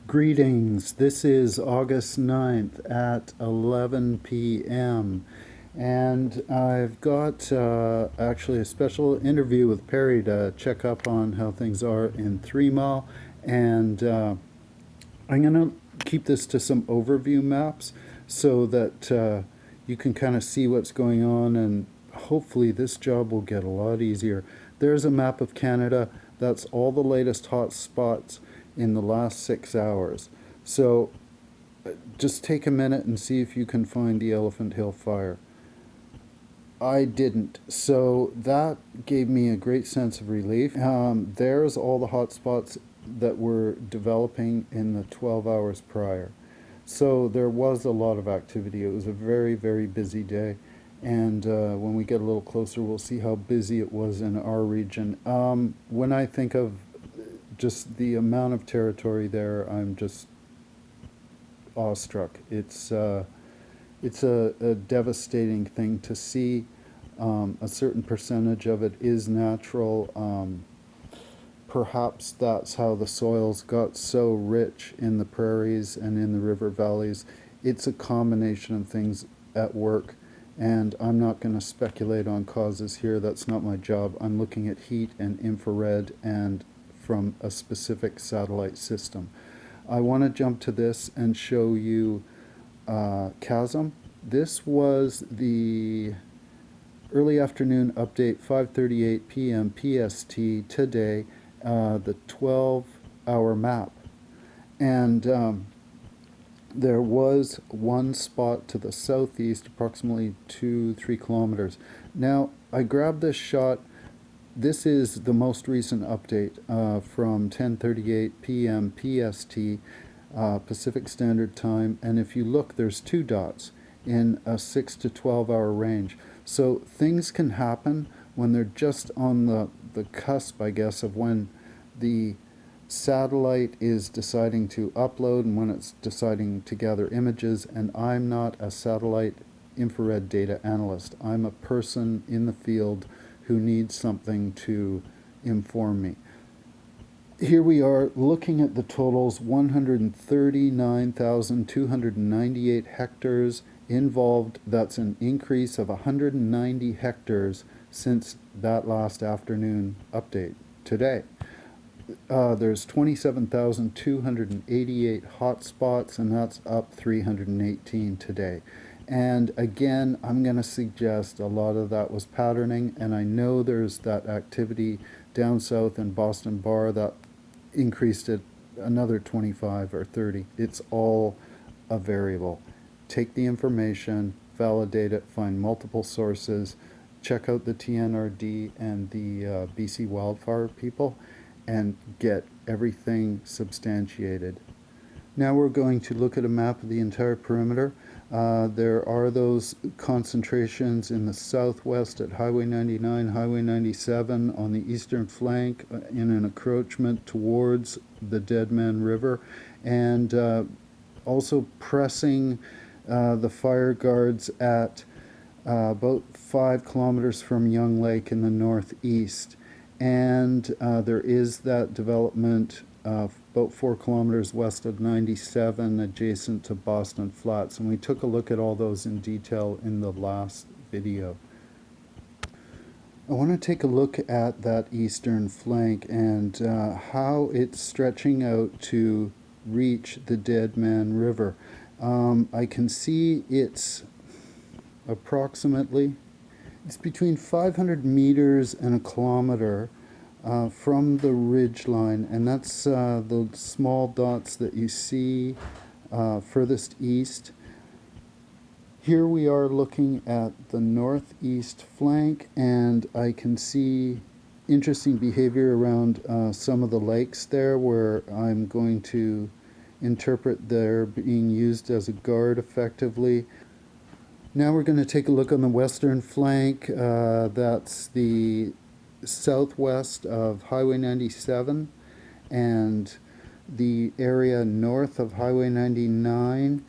Greetings. This is August 9th at 11 p.m. And I've got actually a special interview with Perry to check up on how things are in 3 Mile. And I'm going to keep this to some overview maps so that you can kind of see what's going on, and hopefully this job will get a lot easier. There's a map of Canada. That's all the latest hot spots in the last 6 hours. So just take a minute and see if you can find the Elephant Hill fire. I didn't, so that gave me a great sense of relief. There's all the hot spots that were developing in the 12 hours prior. So there was a lot of activity. It was a very, very busy day. And when we get a little closer, we'll see how busy it was in our region. When I think of just the amount of territory there, I'm just awestruck. It's a devastating thing to see. A certain percentage of it is natural. Perhaps that's how the soils got so rich in the prairies and in the river valleys. It's a combination of things at work, and I'm not going to speculate on causes here. That's not my job. I'm looking at heat and infrared and from a specific satellite system. I want to jump to this and show you Chasm. This was the early afternoon update, 5:38 p.m. PST today, the 12-hour map. And there was one spot to the southeast, approximately 2-3 kilometers. Now, I grabbed this shot. This is the most recent update from 10:38 p.m. PST, Pacific Standard Time. And if you look, there's 2 dots in a 6 to 12 hour range. So things can happen when they're just on the cusp, I guess, of when the satellite is deciding to upload and when it's deciding to gather images. And I'm not a satellite infrared data analyst. I'm a person in the field who needs something to inform me. Here we are looking at the totals: 139,298 hectares involved. That's an increase of 190 hectares since that last afternoon update today. There's 27,288 hotspots, and that's up 318 today. And again, I'm going to suggest a lot of that was patterning, and I know there's that activity down south in Boston Bar that increased it another 25 or 30. It's all a variable. Take the information, validate it, find multiple sources, check out the TNRD and the BC wildfire people, and get everything substantiated. Now we're going to look at a map of the entire perimeter. There are those concentrations in the southwest at Highway 99, Highway 97, on the eastern flank in an encroachment towards the Deadman River, and also pressing the fire guards at about 5 kilometers from Young Lake in the northeast. And there is that development about 4 kilometers west of 97 adjacent to Boston Flats, and we took a look at all those in detail in the last video. I want to take a look at that eastern flank and how it's stretching out to reach the Deadman River. I can see it's between 500 meters and a kilometer from the ridge line, and that's the small dots that you see furthest east. Here we are looking at the northeast flank, and I can see interesting behavior around some of the lakes there, where I'm going to interpret they're being used as a guard effectively. Now we're going to take a look on the western flank. That's the southwest of Highway 97 and the area north of Highway 99,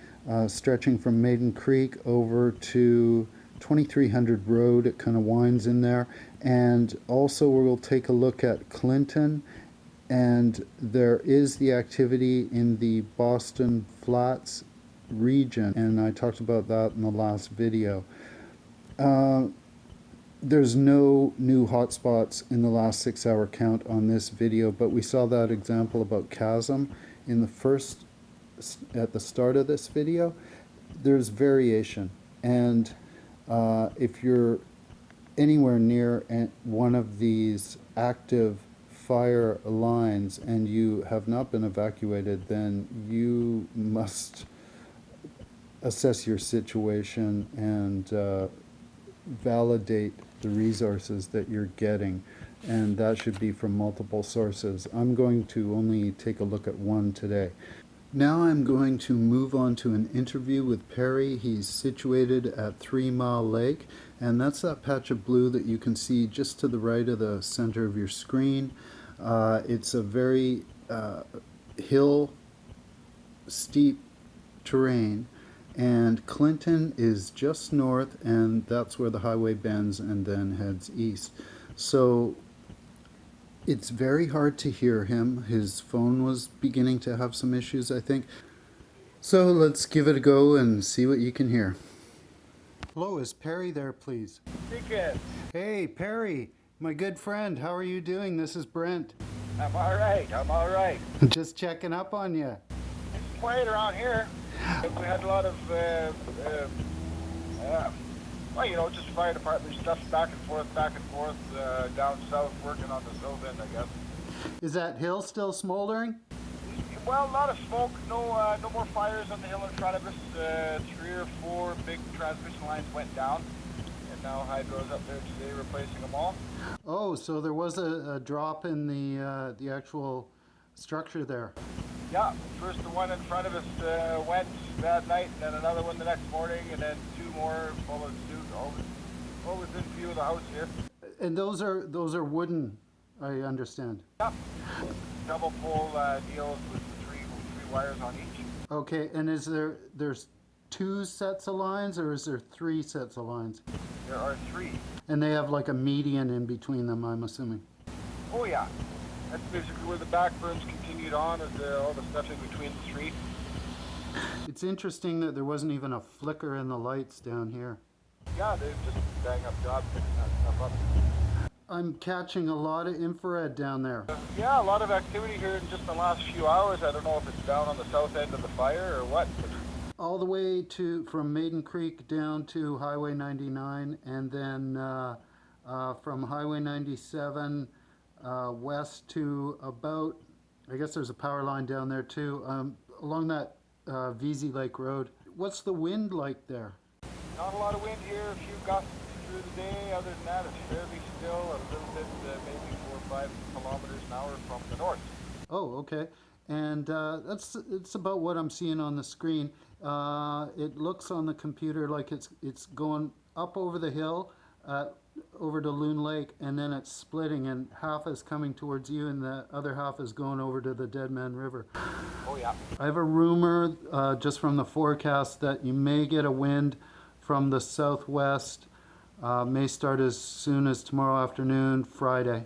stretching from Maiden Creek over to 2300 Road. It kind of winds in there. And also we'll take a look at Clinton and there is the activity in the Boston Flats region, and I talked about that in the last video. There's no new hotspots in the last 6-hour count on this video, but we saw that example about Chasm in the first, at the start of this video. There's variation, and if you're anywhere near one of these active fire lines and you have not been evacuated, then you must assess your situation and validate the resources that you're getting, and that should be from multiple sources. I'm going to only take a look at one today. Now I'm going to move on to an interview with Perry. He's situated at 3 Mile Lake, and that's that patch of blue that you can see just to the right of the center of your screen. It's a very hill, steep terrain, and Clinton is just north, and that's where the highway bends and then heads east. So it's very hard to hear him. His phone was beginning to have some issues, I think. So let's give it a go and see what you can hear. Hello, is Perry there, please? Speaking. Hey, Perry, my good friend, how are you doing? This is Brent. I'm all right. Just checking up on you. It's quiet around here. We had a lot of, well, you know, just fire department stuff back and forth, down south, working on the south end, I guess. Is that hill still smoldering? Well, a lot of smoke, no more fires on the hill in front of us. 3 or 4 big transmission lines went down, and now Hydro's up there today replacing them all. Oh, so there was a drop in the actual structure there. Yeah, first the one in front of us went that night, and then another one the next morning, and then 2 more followed suit, all within view of the house here. And those are wooden, I understand. Yeah, double pole deals with the three wires on each. Okay, and there's 2 sets of lines, or is there 3 sets of lines? There are 3. And they have like a median in between them, I'm assuming. Oh yeah, that's basically where the backburns continued on, is all the stuff in between the 3. It's interesting that there wasn't even a flicker in the lights down here. Yeah, they've just bang up jobs picking that stuff up. I'm catching a lot of infrared down there. Yeah, a lot of activity here in just the last few hours. I don't know if it's down on the south end of the fire or what. But all the way from Maiden Creek down to Highway 99, and then from Highway 97 west to about, I guess there's a power line down there too, along that VZ Lake Road. What's the wind like there? Not a lot of wind here, a few gusts through the day. Other than that, it's fairly still, a little bit, maybe 4 or 5 kilometers an hour from the north. Oh, okay. And it's about what I'm seeing on the screen. It looks on the computer like it's going up over the hill, over to Loon Lake, and then it's splitting, and half is coming towards you and the other half is going over to the Dead Man River. Oh yeah. I have a rumor just from the forecast that you may get a wind from the southwest, may start as soon as tomorrow afternoon, Friday.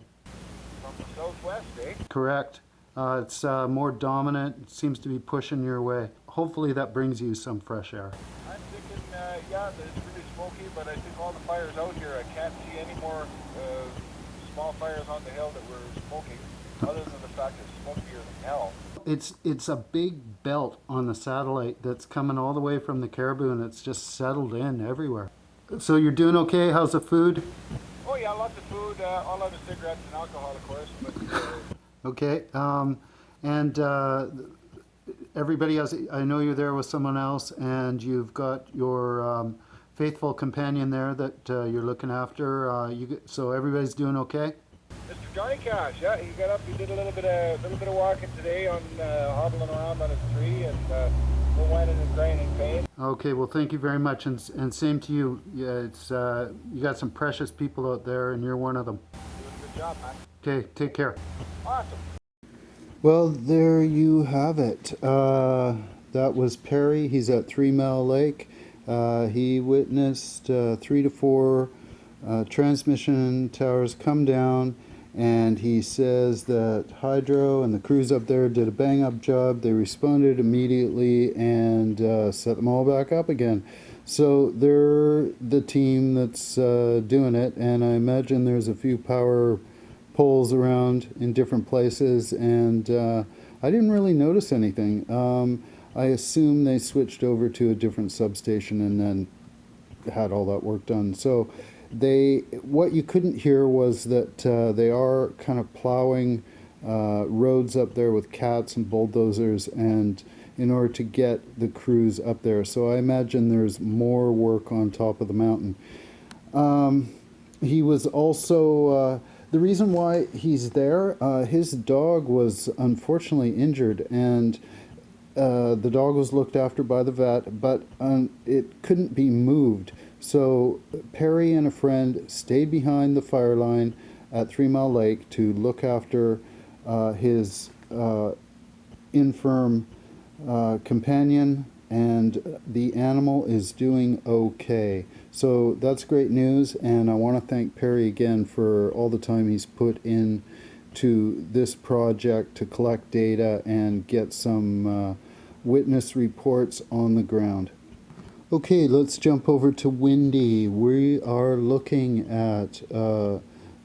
From the southwest, eh? Correct. It's more dominant. It seems to be pushing your way. Hopefully that brings you some fresh air. I'm thinking, yeah, it's really smoky, but I think all the fires out here, I can't see any more small fires on the hill that were smoking, other than the fact it's smokier than hell. It's a big belt on the satellite that's coming all the way from the Caribou, and it's just settled in everywhere. So you're doing okay? How's the food? Oh yeah, lots of food, all out of cigarettes and alcohol, of course, but... Okay, and everybody else, I know you're there with someone else, and you've got your faithful companion there that you're looking after. So everybody's doing okay? Mr. Johnny Cash, yeah, he got up, he did a little bit of walking today on hobbling around on his tree, and no whining and crying in pain. Okay, well thank you very much, and same to you. Yeah, it's you got some precious people out there, and you're one of them. Doing a good job, man. Okay, take care. Awesome. Well, there you have it. That was Perry. He's at 3 Mile Lake. He witnessed 3 to 4 transmission towers come down and he says that Hydro and the crews up there did a bang-up job. They responded immediately and set them all back up again. So they're the team that's doing it, and I imagine there's a few power poles around in different places, and I didn't really notice anything. I assume they switched over to a different substation and then had all that work done. So what you couldn't hear was that they are kind of plowing roads up there with cats and bulldozers, and in order to get the crews up there. So I imagine there's more work on top of the mountain. He was also, the reason why he's there, his dog was unfortunately injured, and the dog was looked after by the vet, but it couldn't be moved. So Perry and a friend stayed behind the fire line at 3 Mile Lake to look after his infirm companion, and the animal is doing okay. So that's great news, and I want to thank Perry again for all the time he's put in to this project to collect data and get some witness reports on the ground. Okay, let's jump over to Windy. We are looking at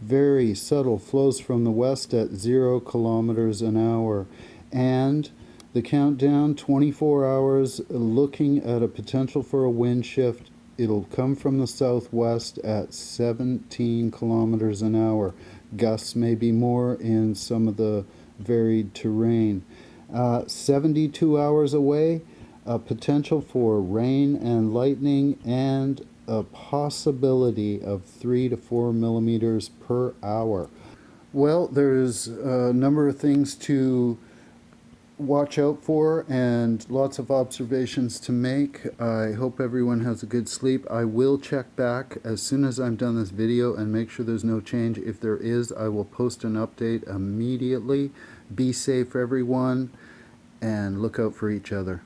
very subtle flows from the west at 0 kilometers an hour, and the countdown 24 hours, looking at a potential for a wind shift. It'll come from the southwest at 17 kilometers an hour. Gusts may be more in some of the varied terrain. 72 hours away, a potential for rain and lightning, and a possibility of 3 to 4 millimeters per hour. Well, there's a number of things to watch out for and lots of observations to make. I hope everyone has a good sleep. I will check back as soon as I'm done this video and make sure there's no change. If there is, I will post an update immediately. Be safe, everyone, and look out for each other.